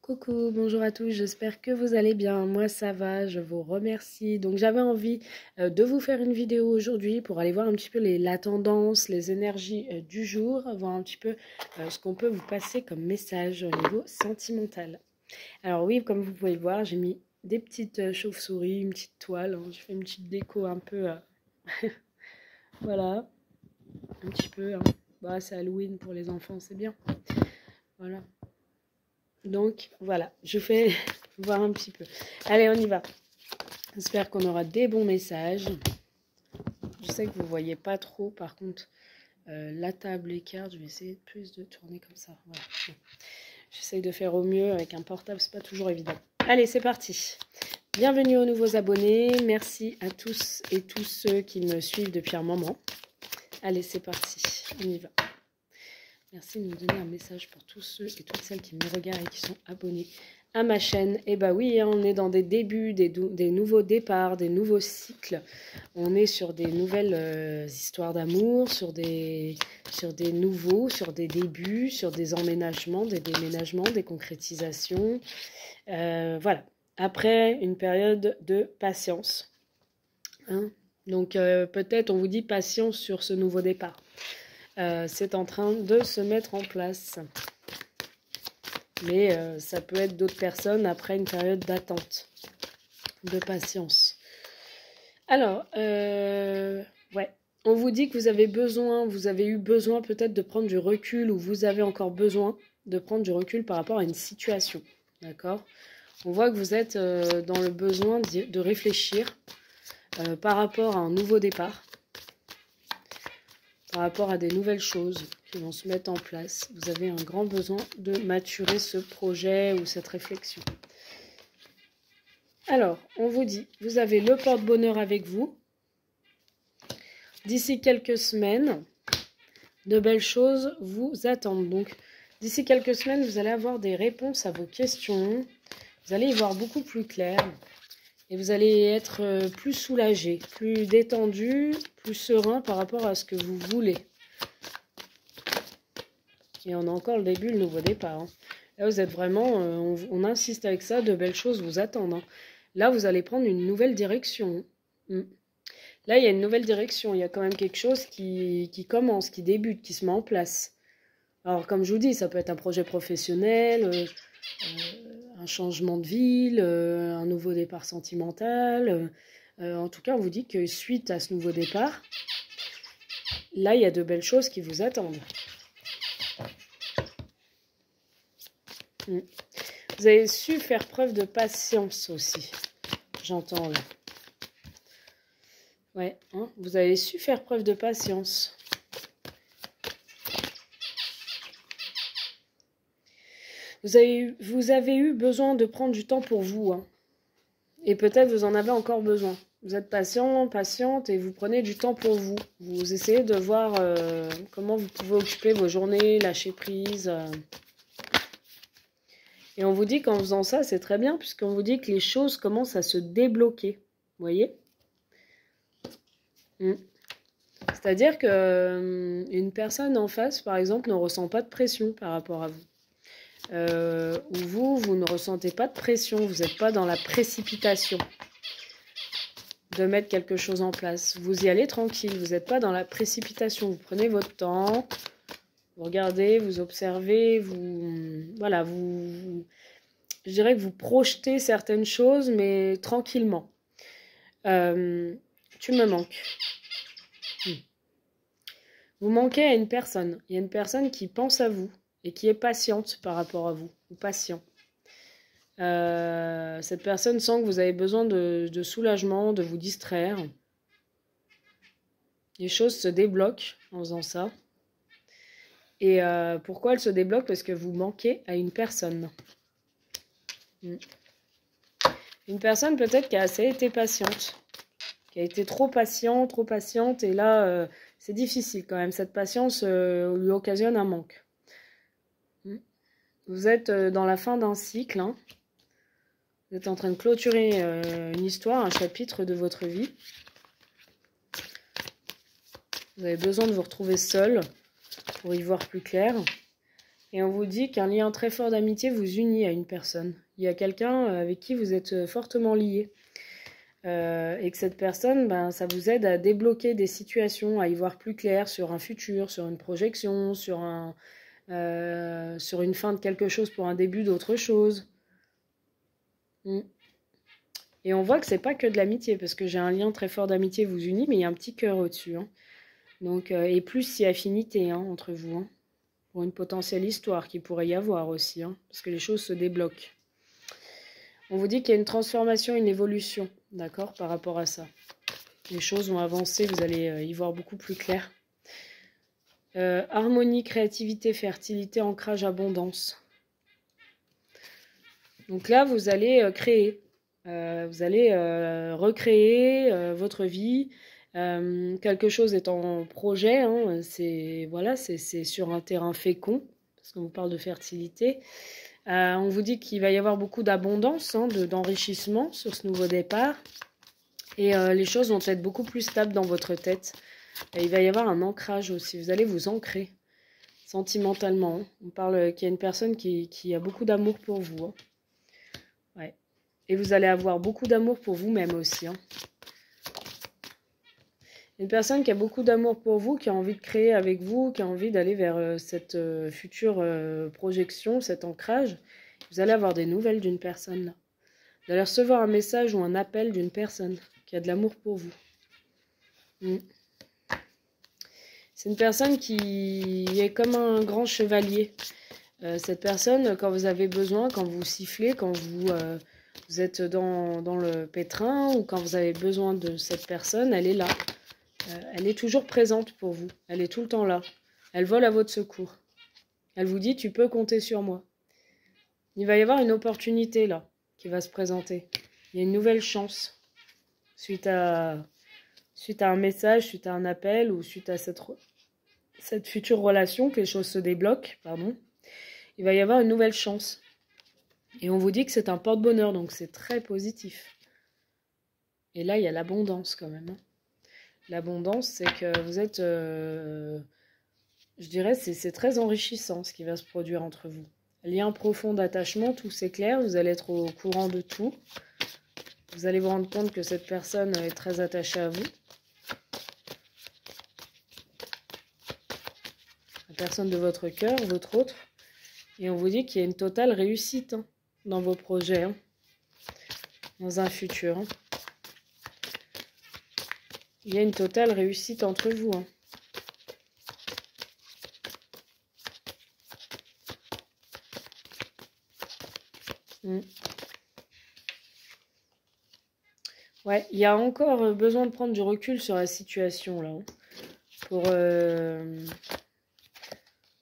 Coucou, bonjour à tous, j'espère que vous allez bien. Moi ça va, je vous remercie. Donc j'avais envie de vous faire une vidéo aujourd'hui pour aller voir un petit peu la tendance, les énergies du jour, voir un petit peu ce qu'on peut vous passer comme message au niveau sentimental. Alors oui, comme vous pouvez le voir, j'ai mis des petites chauves-souris, une petite toile, hein. Je fais une petite déco un peu, voilà, un petit peu, hein. Bah, c'est Halloween pour les enfants, c'est bien. Voilà. Donc voilà, je fais voir un petit peu. Allez, on y va. J'espère qu'on aura des bons messages. Je sais que vous ne voyez pas trop, par contre, la table écarte. Je vais essayer plus de tourner comme ça. Voilà. J'essaye de faire au mieux avec un portable, c'est pas toujours évident. Allez, c'est parti. Bienvenue aux nouveaux abonnés. Merci à tous et tous ceux qui me suivent depuis un moment. Allez, c'est parti. On y va. Merci de nous donner un message pour tous ceux et toutes celles qui me regardent et qui sont abonnés à ma chaîne. Et bah oui, on est dans des débuts, des nouveaux départs, des nouveaux cycles. On est sur des nouvelles histoires d'amour, sur des débuts, sur des emménagements, des déménagements, des concrétisations. Voilà. Après une période de patience. Hein. Donc peut-être on vous dit patience sur ce nouveau départ. C'est en train de se mettre en place. Mais ça peut être d'autres personnes après une période d'attente, de patience. Alors, ouais, on vous dit que vous avez eu besoin peut-être de prendre du recul ou vous avez encore besoin de prendre du recul par rapport à une situation. D'accord ? On voit que vous êtes dans le besoin de réfléchir par rapport à un nouveau départ. Par rapport à des nouvelles choses qui vont se mettre en place. Vous avez un grand besoin de maturer ce projet ou cette réflexion. Alors, on vous dit, vous avez le porte-bonheur avec vous. D'ici quelques semaines, de belles choses vous attendent. Donc, d'ici quelques semaines, vous allez avoir des réponses à vos questions. Vous allez y voir beaucoup plus clair. Et vous allez être plus soulagé, plus détendu, plus serein par rapport à ce que vous voulez. Et on a encore le début, le nouveau départ. Hein. Là, vous êtes vraiment, on insiste avec ça, de belles choses vous attendent. Hein. Là, vous allez prendre une nouvelle direction. Là, il y a une nouvelle direction. Il y a quand même quelque chose qui commence, qui débute, qui se met en place. Alors, comme je vous dis, ça peut être un projet professionnel, un changement de ville, un nouveau départ sentimental. En tout cas, on vous dit que suite à ce nouveau départ, là, il y a de belles choses qui vous attendent. Vous avez su faire preuve de patience aussi. J'entends là. Ouais, hein, vous avez su faire preuve de patience. Vous avez eu besoin de prendre du temps pour vous. Hein. Et peut-être vous en avez encore besoin. Vous êtes patient, patiente et vous prenez du temps pour vous. Vous essayez de voir comment vous pouvez occuper vos journées, lâcher prise. Et on vous dit qu'en faisant ça, c'est très bien, puisqu'on vous dit que les choses commencent à se débloquer. Vous voyez ? C'est-à-dire qu'une personne en face, par exemple, ne ressent pas de pression par rapport à vous. Ou vous ne ressentez pas de pression, vous n'êtes pas dans la précipitation de mettre quelque chose en place. Vous y allez tranquille, vous n'êtes pas dans la précipitation, vous prenez votre temps, vous regardez, vous observez, voilà, je dirais que vous projetez certaines choses, mais tranquillement. Tu me manques. Vous manquez à une personne. Il y a une personne qui pense à vous et qui est patiente par rapport à vous, ou patient. Cette personne sent que vous avez besoin de soulagement, de vous distraire. Les choses se débloquent en faisant ça. Et pourquoi elles se débloquent? Parce que vous manquez à une personne. Une personne peut-être qui a assez été patiente, qui a été trop patiente, et là, c'est difficile quand même. Cette patience lui occasionne un manque. Vous êtes dans la fin d'un cycle, hein. Vous êtes en train de clôturer une histoire, un chapitre de votre vie. Vous avez besoin de vous retrouver seul pour y voir plus clair. Et on vous dit qu'un lien très fort d'amitié vous unit à une personne. Il y a quelqu'un avec qui vous êtes fortement lié. Et que cette personne, ben, ça vous aide à débloquer des situations, à y voir plus clair sur un futur, sur une projection, sur une fin de quelque chose pour un début d'autre chose. Et on voit que c'est pas que de l'amitié, parce que j'ai un lien très fort d'amitié vous unit, mais il y a un petit cœur au-dessus. Hein. Donc, et plus si affinité entre vous. Hein, pour une potentielle histoire qui pourrait y avoir aussi, hein, parce que les choses se débloquent. On vous dit qu'il y a une transformation, une évolution, d'accord, par rapport à ça. Les choses vont avancer, vous allez y voir beaucoup plus clair. Harmonie, créativité, fertilité, ancrage, abondance. Donc là, vous allez créer. Vous allez recréer votre vie. Quelque chose est en projet. Hein, c'est sur un terrain fécond, parce qu'on vous parle de fertilité. On vous dit qu'il va y avoir beaucoup d'abondance, hein, d'enrichissement sur ce nouveau départ. Et les choses vont être beaucoup plus stables dans votre tête. Et il va y avoir un ancrage aussi. Vous allez vous ancrer sentimentalement. Hein. On parle qu'il y a une personne qui a beaucoup d'amour pour vous. Hein. Ouais. Et vous allez avoir beaucoup d'amour pour vous-même aussi. Hein. Une personne qui a beaucoup d'amour pour vous, qui a envie de créer avec vous, qui a envie d'aller vers cette future projection, cet ancrage. Vous allez avoir des nouvelles d'une personne là. Vous allez recevoir un message ou un appel d'une personne qui a de l'amour pour vous. C'est une personne qui est comme un grand chevalier. Cette personne, quand vous avez besoin, quand vous sifflez, quand vous êtes dans le pétrin ou quand vous avez besoin de cette personne, elle est là. Elle est toujours présente pour vous. Elle est tout le temps là. Elle vole à votre secours. Elle vous dit, tu peux compter sur moi. Il va y avoir une opportunité là qui va se présenter. Il y a une nouvelle chance suite à un message, suite à un appel ou suite à cette future relation, que les choses se débloquent, pardon. Il va y avoir une nouvelle chance. Et on vous dit que c'est un porte-bonheur, donc c'est très positif. Et là, il y a l'abondance quand même. Hein. L'abondance, c'est que vous êtes... je dirais, c'est très enrichissant ce qui va se produire entre vous. Lien profond d'attachement, tout s'éclaire, vous allez être au courant de tout. Vous allez vous rendre compte que cette personne est très attachée à vous. La personne de votre cœur, votre autre. Et on vous dit qu'il y a une totale réussite hein, dans vos projets, hein, dans un futur. Hein. Il y a une totale réussite entre vous. Hein. Ouais, il y a encore besoin de prendre du recul sur la situation, là. Hein,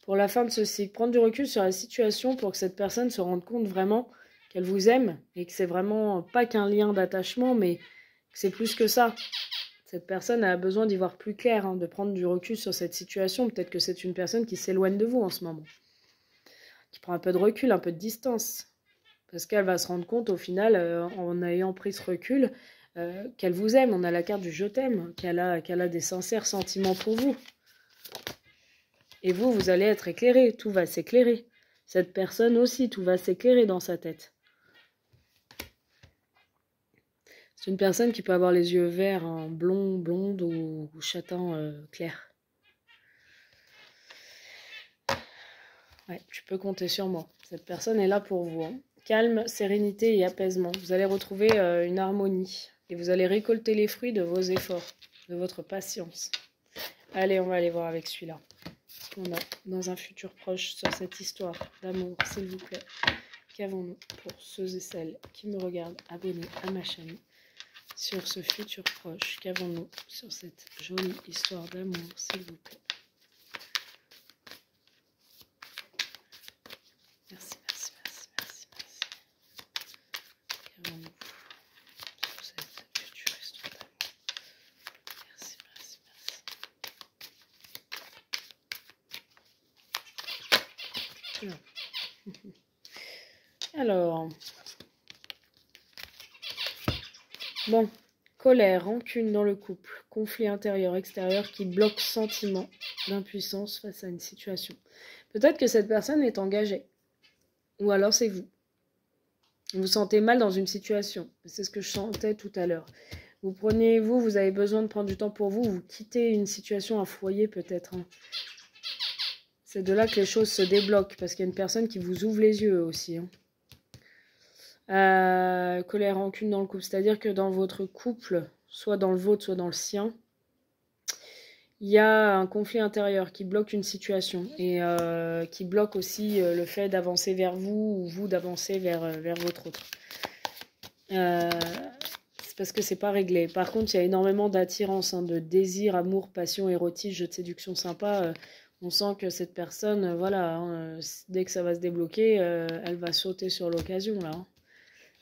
pour la fin de ce cycle. Prendre du recul sur la situation pour que cette personne se rende compte vraiment qu'elle vous aime et que c'est vraiment pas qu'un lien d'attachement, mais que c'est plus que ça. Cette personne a besoin d'y voir plus clair, hein, de prendre du recul sur cette situation. Peut-être que c'est une personne qui s'éloigne de vous en ce moment. Qui prend un peu de recul, un peu de distance. Parce qu'elle va se rendre compte au final, en ayant pris ce recul, qu'elle vous aime. On a la carte du je t'aime, qu'elle a des sincères sentiments pour vous. Et vous allez être éclairé, tout va s'éclairer. Cette personne aussi, tout va s'éclairer dans sa tête. C'est une personne qui peut avoir les yeux verts, hein, blonde ou châtain clair. Ouais, tu peux compter sur moi. Cette personne est là pour vous. Hein. Calme, sérénité et apaisement. Vous allez retrouver une harmonie. Et vous allez récolter les fruits de vos efforts, de votre patience. Allez, on va aller voir avec celui-là. On a dans un futur proche sur cette histoire d'amour, s'il vous plaît. Qu'avons-nous pour ceux et celles qui me regardent abonnés à ma chaîne sur ce futur proche? Qu'avons-nous sur cette jolie histoire d'amour, s'il vous plaît? Merci. Qu'avons-nous sur cette future histoire d'amour? Merci. Alors, bon, colère, rancune dans le couple, conflit intérieur-extérieur qui bloque sentiment d'impuissance face à une situation. Peut-être que cette personne est engagée. Ou alors c'est vous. Vous vous sentez mal dans une situation. C'est ce que je sentais tout à l'heure. Vous avez besoin de prendre du temps pour vous. Vous quittez une situation, un foyer peut-être. Hein. C'est de là que les choses se débloquent. Parce qu'il y a une personne qui vous ouvre les yeux aussi. Hein. Colère, rancune dans le couple. C'est-à-dire que dans votre couple, soit dans le vôtre, soit dans le sien, il y a un conflit intérieur qui bloque une situation et qui bloque aussi le fait d'avancer vers vous ou vous d'avancer vers votre autre. C'est parce que c'est pas réglé. Par contre, il y a énormément d'attirance, hein, de désir, amour, passion, érotisme, jeu de séduction sympa. On sent que cette personne, voilà, hein, dès que ça va se débloquer, elle va sauter sur l'occasion, là. Hein.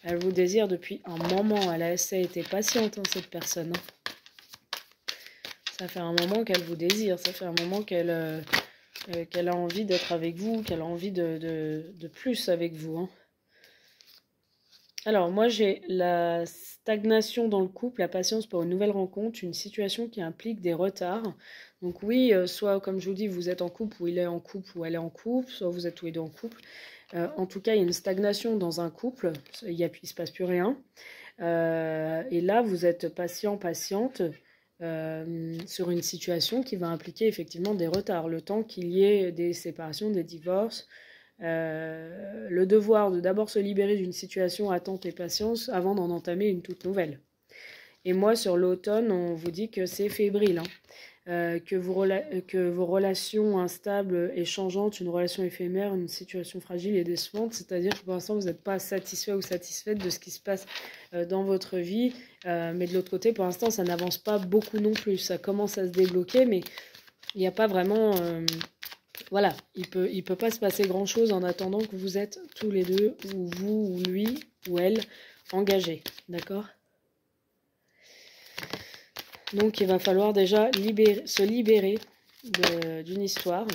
Elle vous désire depuis un moment. Elle a été patiente, hein, cette personne. Hein. Ça fait un moment qu'elle vous désire. Ça fait un moment qu'elle a envie d'être avec vous, qu'elle a envie de plus avec vous. Hein. Alors, moi, j'ai la stagnation dans le couple, la patience pour une nouvelle rencontre, une situation qui implique des retards. Donc oui, soit, comme je vous dis, vous êtes en couple, ou il est en couple, ou elle est en couple, soit vous êtes tous les deux en couple. En tout cas, il y a une stagnation dans un couple, il ne se passe plus rien. Et là, vous êtes patiente sur une situation qui va impliquer effectivement des retards, le temps qu'il y ait des séparations, des divorces, le devoir de d'abord se libérer d'une situation attente et patience avant d'en entamer une toute nouvelle. Et moi, sur l'automne, on vous dit que c'est fébrile, hein. Que vos relations instables et changeantes, une relation éphémère, une situation fragile et décevante, c'est-à-dire que pour l'instant, vous n'êtes pas satisfait ou satisfaite de ce qui se passe dans votre vie, mais de l'autre côté, pour l'instant, ça n'avance pas beaucoup non plus. Ça commence à se débloquer, mais il n'y a pas vraiment... voilà, il peut pas se passer grand-chose en attendant que vous êtes tous les deux, ou vous, ou lui, ou elle, engagés, d'accord ? Donc il va falloir déjà se libérer d'une histoire,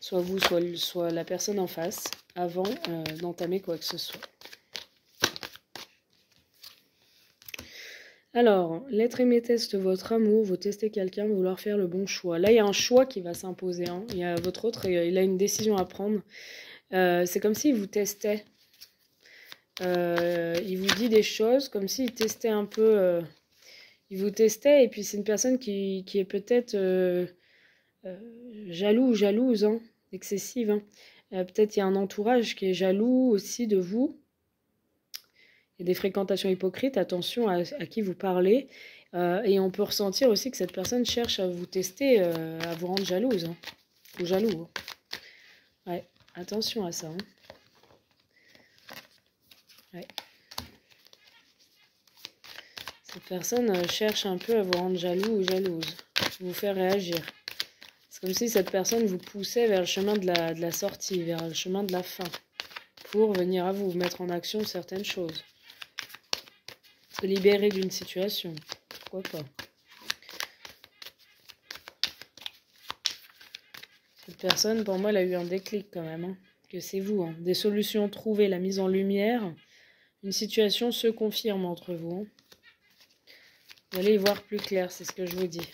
soit vous, soit la personne en face, avant d'entamer quoi que ce soit. Alors, l'être aimé teste votre amour, vous testez quelqu'un, vouloir faire le bon choix. Là, il y a un choix qui va s'imposer. Hein. Il y a votre autre, il a une décision à prendre. C'est comme s'il vous testait. Il vous dit des choses, comme s'il testait un peu... il vous testait, et puis c'est une personne qui est peut-être jalouse, hein, excessive. Hein. Peut-être il y a un entourage qui est jaloux aussi de vous. Il y a des fréquentations hypocrites, attention à qui vous parlez. Et on peut ressentir aussi que cette personne cherche à vous tester, à vous rendre jalouse, hein, ou jaloux. Hein. Ouais, attention à ça. Hein. Ouais. Cette personne cherche un peu à vous rendre jaloux ou jalouse, vous faire réagir. C'est comme si cette personne vous poussait vers le chemin de la sortie, vers le chemin de la fin, pour venir à vous mettre en action certaines choses. Se libérer d'une situation, pourquoi pas. Cette personne, pour moi, elle a eu un déclic quand même, hein, que c'est vous. Hein. Des solutions trouvées, la mise en lumière, une situation se confirme entre vous. Hein. Vous allez y voir plus clair, c'est ce que je vous dis.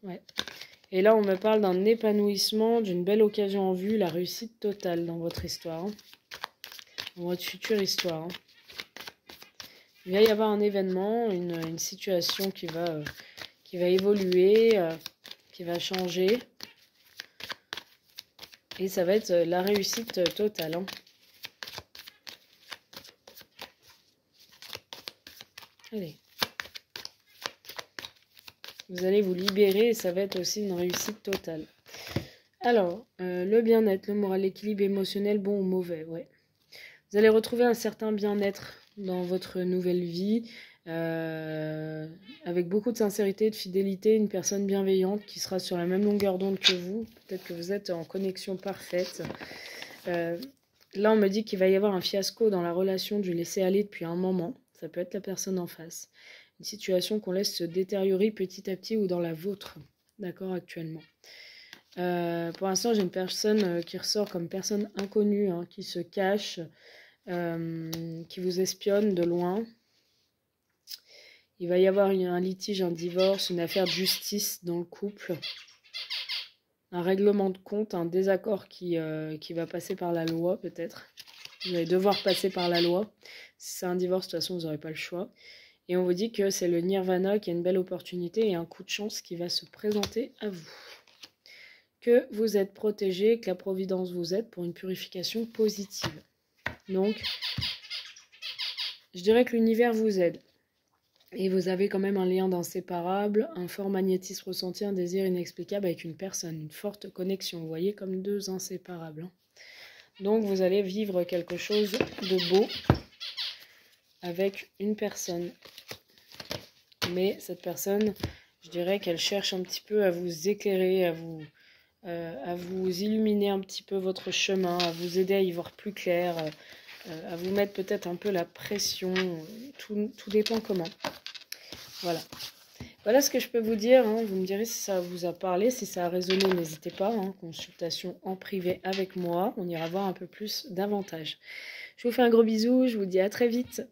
Ouais. Et là, on me parle d'un épanouissement, d'une belle occasion en vue, la réussite totale dans votre histoire. Hein. Dans votre future histoire. Hein. Il va y avoir un événement, une situation qui va évoluer, qui va changer. Et ça va être la réussite totale. Hein. Allez. Vous allez vous libérer et ça va être aussi une réussite totale. Alors, le bien-être, le moral, l'équilibre émotionnel, bon ou mauvais, ouais. Vous allez retrouver un certain bien-être dans votre nouvelle vie, avec beaucoup de sincérité, de fidélité, une personne bienveillante qui sera sur la même longueur d'onde que vous. Peut-être que vous êtes en connexion parfaite. Là, on me dit qu'il va y avoir un fiasco dans la relation du laisser-aller depuis un moment. Ça peut être la personne en face. Une situation qu'on laisse se détériorer petit à petit ou dans la vôtre, d'accord, actuellement. Pour l'instant, j'ai une personne qui ressort comme personne inconnue, hein, qui se cache, qui vous espionne de loin. Il va y avoir un litige, un divorce, une affaire de justice dans le couple. un règlement de compte, un désaccord qui va passer par la loi peut-être. Vous allez devoir passer par la loi. Si c'est un divorce, de toute façon, vous n'aurez pas le choix. Et on vous dit que c'est le nirvana, qui est une belle opportunité et un coup de chance qui va se présenter à vous. Que vous êtes protégé, que la providence vous aide pour une purification positive. Donc, je dirais que l'univers vous aide. Et vous avez quand même un lien d'inséparable, un fort magnétisme ressenti, un désir inexplicable avec une personne, une forte connexion. Vous voyez, comme deux inséparables. Hein. Donc, vous allez vivre quelque chose de beau avec une personne. Mais cette personne, je dirais qu'elle cherche un petit peu à vous éclairer, à vous illuminer un petit peu votre chemin, à vous aider à y voir plus clair, à vous mettre peut-être un peu la pression. Tout dépend comment. Voilà. Voilà ce que je peux vous dire. Hein. Vous me direz si ça vous a parlé, si ça a résonné, n'hésitez pas. Hein. Consultation en privé avec moi. On ira voir un peu plus davantage. Je vous fais un gros bisou. Je vous dis à très vite.